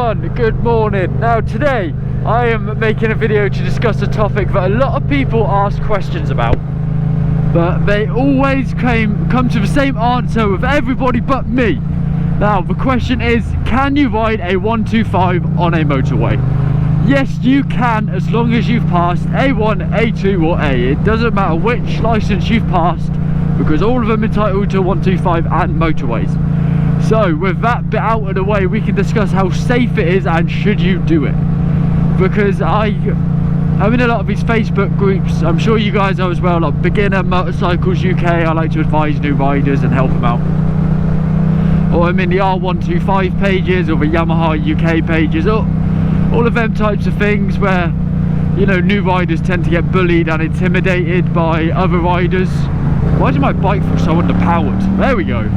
everyone, good morning. Now today I am making a video to discuss a topic that a lot of people ask questions about, but they always come to the same answer with everybody but me. Now the question is, can you ride a 125 on a motorway? Yes, you can, as long as you've passed A1, A2 or A. It doesn't matter which license you've passed, because all of them are entitled to 125 and motorways. So with that bit out of the way, we can discuss how safe it is and should you do it. Because I'm in a lot of these Facebook groups, I'm sure you guys are as well, like Beginner Motorcycles UK. I like to advise new riders and help them out. Or I'm in the R125 pages or the Yamaha UK pages, or all of them types of things where, you know, new riders tend to get bullied and intimidated by other riders. Why did my bike feel so underpowered? There we go.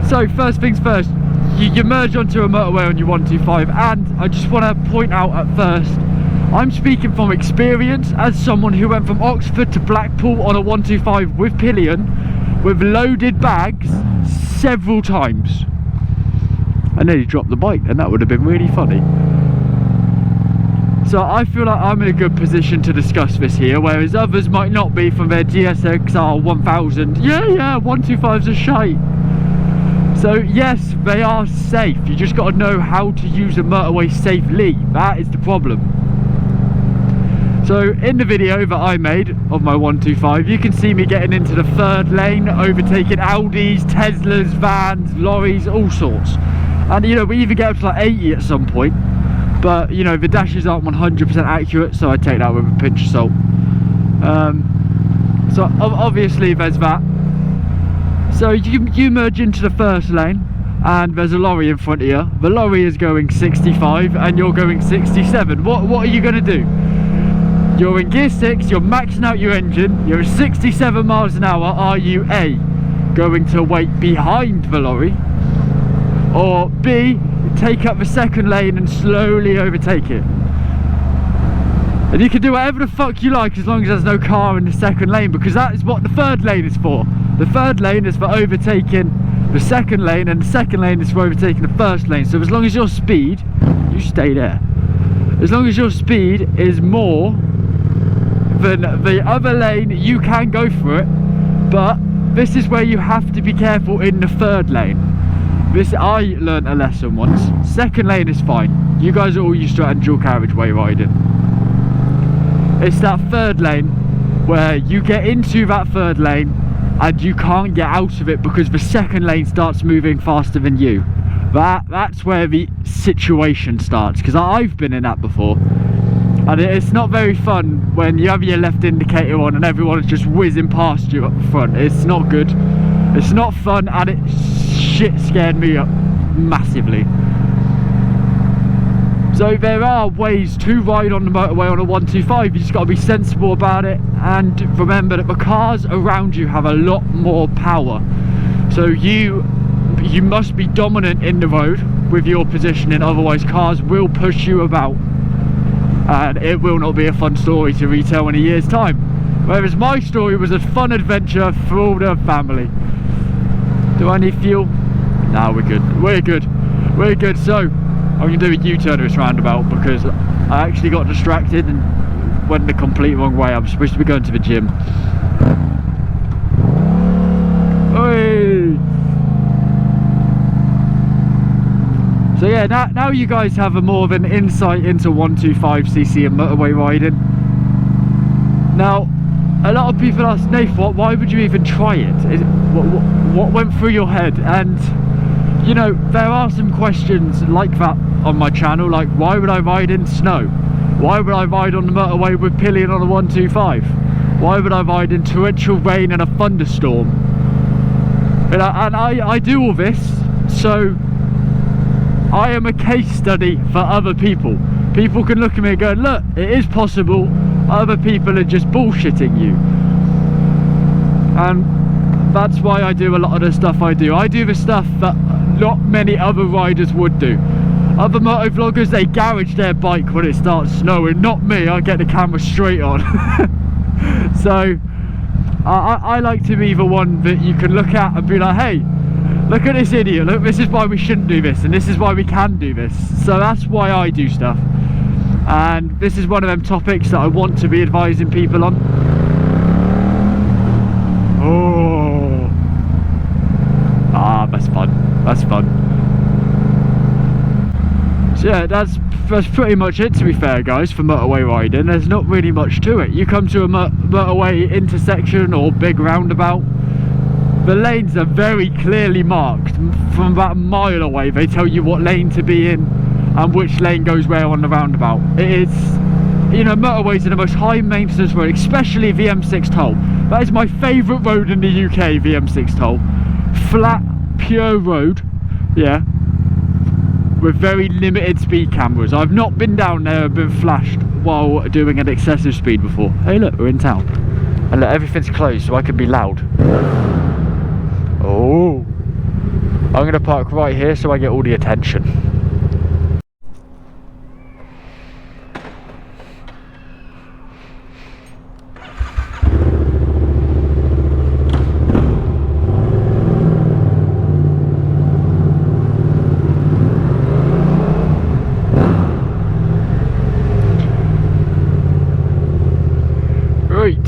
So first things first, you merge onto a motorway on your 125, and I just want to point out at first, I'm speaking from experience as someone who went from Oxford to Blackpool on a 125 with pillion, with loaded bags several times. I nearly dropped the bike and that would have been really funny. So I feel like I'm in a good position to discuss this here, whereas others might not be from their GSXR 1000. Yeah, 125s are shite. So yes, they are safe. You just got to know how to use a motorway safely. That is the problem. So in the video that I made of my 125, you can see me getting into the third lane, overtaking Audis, Teslas, vans, lorries, all sorts. And you know, we even get up to like 80 at some point. But you know, the dashes aren't 100% accurate, so I take that with a pinch of salt. So obviously there's that. So you merge into the first lane and there's a lorry in front of you. The lorry is going 65 and you're going 67. What are you going to do? You're in gear 6, you're maxing out your engine, you're at 67 miles an hour. Are you A, going to wait behind the lorry, or B, take up the second lane and slowly overtake it? And you can do whatever the fuck you like as long as there's no car in the second lane, because that is what the third lane is for. The third lane is for overtaking the second lane, and the second lane is for overtaking the first lane. So as long as your speed, you stay there. As long as your speed is more than the other lane, you can go for it. But this is where you have to be careful in the third lane. I learned a lesson once. Second lane is fine. You guys are all used to it and dual carriageway riding. It's that third lane where you get into that third lane and you can't get out of it because the second lane starts moving faster than you. That's where the situation starts, because I've been in that before. And it's not very fun when you have your left indicator on and everyone is just whizzing past you up front. It's not good. It's not fun, and it shit scared me up massively. So there are ways to ride on the motorway on a 125. You just got to be sensible about it, and remember that the cars around you have a lot more power. So you must be dominant in the road with your positioning, otherwise cars will push you about, and it will not be a fun story to retell in a year's time. Whereas my story was a fun adventure for all the family. Do I need fuel? No, we're good. We're good. We're good. So I'm going to do a U-turn at this roundabout because I actually got distracted and went the complete wrong way. I'm supposed to be going to the gym. Oi! So yeah, now you guys have a more of an insight into 125cc and motorway riding. Now, a lot of people ask, Nath, why would you even try it? What went through your head? And you know, there are some questions like that on my channel, like why would I ride in snow? Why would I ride on the motorway with pillion on a 125? Why would I ride in torrential rain and a thunderstorm? And I do all this, so I am a case study for other people. People can look at me and go, look, it is possible. Other people are just bullshitting you. And that's why I do a lot of the stuff I do. I do the stuff that not many other riders would do. Other motovloggers, they garage their bike when it starts snowing. Not me, I get the camera straight on. So I like to be the one that you can look at and be like, hey, Look at this idiot. Look, this is why we shouldn't do this, and this is why we can do this. So that's why I do stuff. And this is one of them topics that I want to be advising people on. Oh. Ah, that's fun. That's fun. So yeah, that's pretty much it, to be fair, guys, for motorway riding. There's not really much to it. You come to a motorway intersection or big roundabout, the lanes are very clearly marked. From about a mile away, they tell you what lane to be in and which lane goes where on the roundabout. It is, you know, motorways are the most high maintenance road, especially the M6 toll. That is my favourite road in the UK, the M6 toll. Flat, pure road, yeah, with very limited speed cameras. I've not been down there and been flashed while doing an excessive speed before. Hey look, we're in town. And look, everything's closed so I can be loud. Oh, I'm going to park right here so I get all the attention. Right.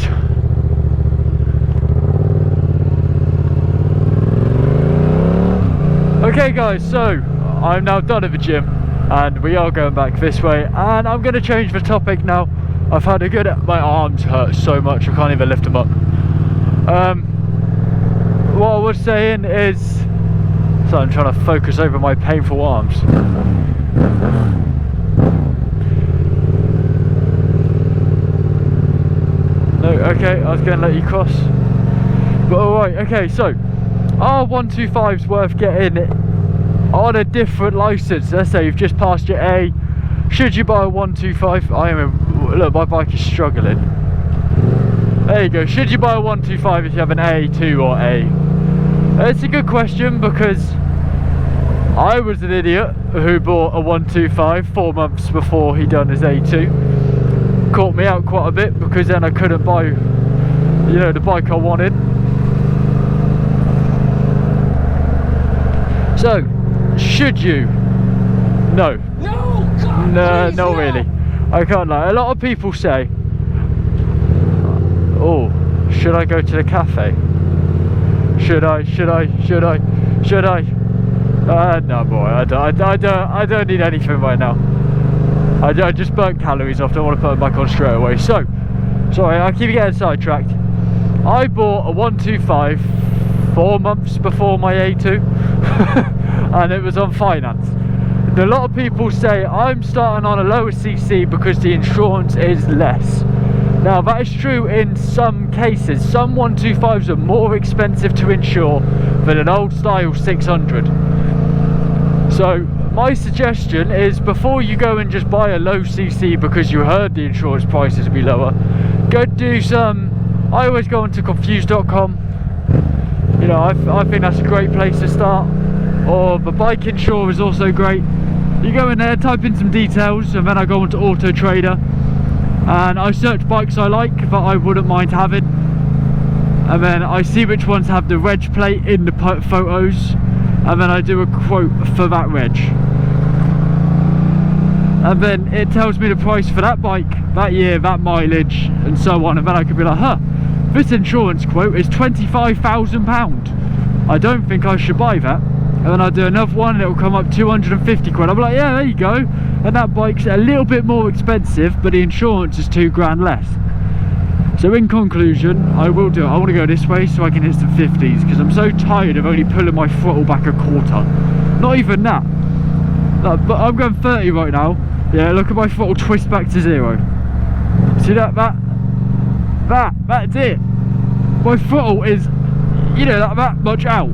Okay guys, so I'm now done at the gym and we are going back this way, and I'm going to change the topic now. I've had a good, my arms hurt so much I can't even lift them up. What I was saying is, so I'm trying to focus over my painful arms. No, okay, I was going to let you cross. But alright, okay, so R125's worth getting on a different license. Let's say you've just passed your A. Should you buy a 125? Look, my bike is struggling. There you go. Should you buy a 125 if you have an A2 or A? It's a good question, because I was an idiot who bought a 125 4 months before he done his A2. Caught me out quite a bit, because then I couldn't buy, you know, the bike I wanted. So, should you? No. No, God, No, please, not really. I can't lie. A lot of people say, oh, should I go to the cafe? Should I? No, boy, I don't need anything right now. I just burnt calories off, don't want to put them back on straight away. So, sorry, I keep getting sidetracked. I bought a 125 4 months before my A2 and it was on finance. A lot of people say I'm starting on a lower CC because the insurance is less. Now that is true in some cases. Some 125s are more expensive to insure than an old style 600. So my suggestion is, before you go and just buy a low CC because you heard the insurance prices would be lower, go do some, I always go onto confused.com. You know, I think that's a great place to start. Or the bike insurer is also great. You go in there, type in some details, and then I go onto Auto Trader and I search bikes I like that I wouldn't mind having, and then I see which ones have the reg plate in the photos, and then I do a quote for that reg, and then it tells me the price for that bike, that year, that mileage, and so on. And then I could be like, huh, this insurance quote is £25,000. I don't think I should buy that. And then I do another one and it will come up 250 quid. I'm like, yeah, there you go. And that bike's a little bit more expensive, but the insurance is £2 less. So in conclusion, I will do it. I want to go this way so I can hit some 50s, because I'm so tired of only pulling my throttle back a quarter. Not even that. No, but I'm going 30 right now. Yeah, look at my throttle twist back to 0. See that? That's it. My throttle is, you know, that much out.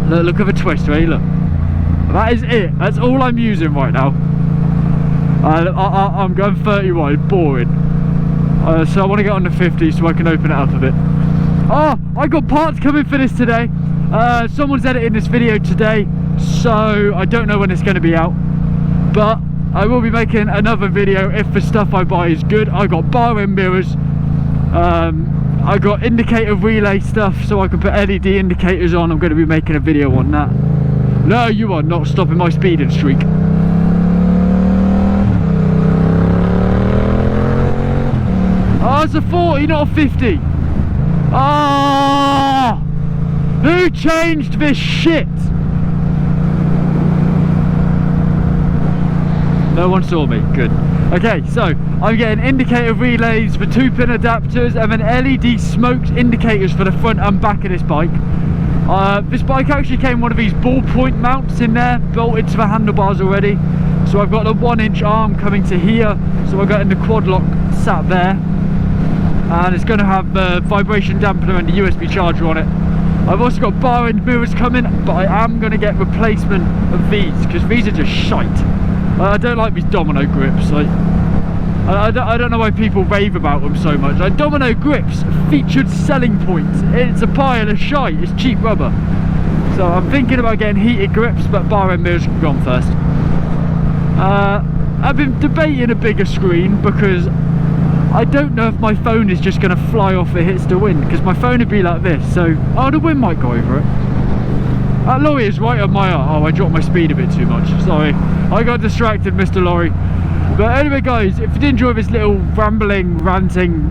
Look at the twist, ready? Look. That is it. That's all I'm using right now. I'm going 30 wide, boring. So I want to get on the 50 so I can open it up a bit. Oh, I got parts coming for this today. Someone's editing this video today, so I don't know when it's going to be out. But I will be making another video if the stuff I buy is good. I got bar end mirrors. I got indicator relay stuff so I can put LED indicators on. I'm going to be making a video on that. No, you are not stopping my speeding streak. Oh, it's a 40, not a 50. Ah! Who changed this shit? No one saw me, good. Okay, so I'm getting indicator relays for 2-pin adapters and then LED smokes indicators for the front and back of this bike. This bike actually came with one of these ballpoint mounts in there, bolted to the handlebars already. So I've got the 1-inch arm coming to here, so I've got in the quad lock sat there. And it's going to have the vibration dampener and the USB charger on it. I've also got bar end mirrors coming, but I am going to get replacement of these because these are just shite. I don't like these domino grips. Like, I don't know why people rave about them so much. Like, domino grips, featured selling point. It's a pile of shite. It's cheap rubber. So I'm thinking about getting heated grips, but bar end mirrors can go on first. I've been debating a bigger screen because I don't know if my phone is just going to fly off if it hits the wind, because my phone would be like this. So, oh, the wind might go over it. That lorry is right on my arm. Oh, I dropped my speed a bit too much. Sorry, I got distracted, Mr. Lorry. But anyway, guys, if you did enjoy this little rambling, ranting,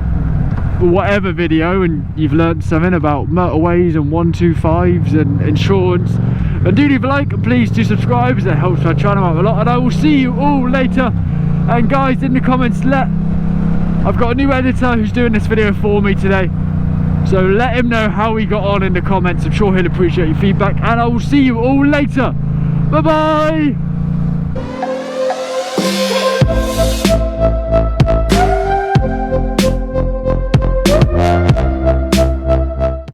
whatever video, and you've learned something about motorways and 125s and insurance, and do leave a like, and please do subscribe, as it helps my channel out a lot. And I will see you all later. And guys, in the comments, I've got a new editor who's doing this video for me today, so let him know how he got on in the comments. I'm sure he'll appreciate your feedback, and I will see you all later. Bye bye.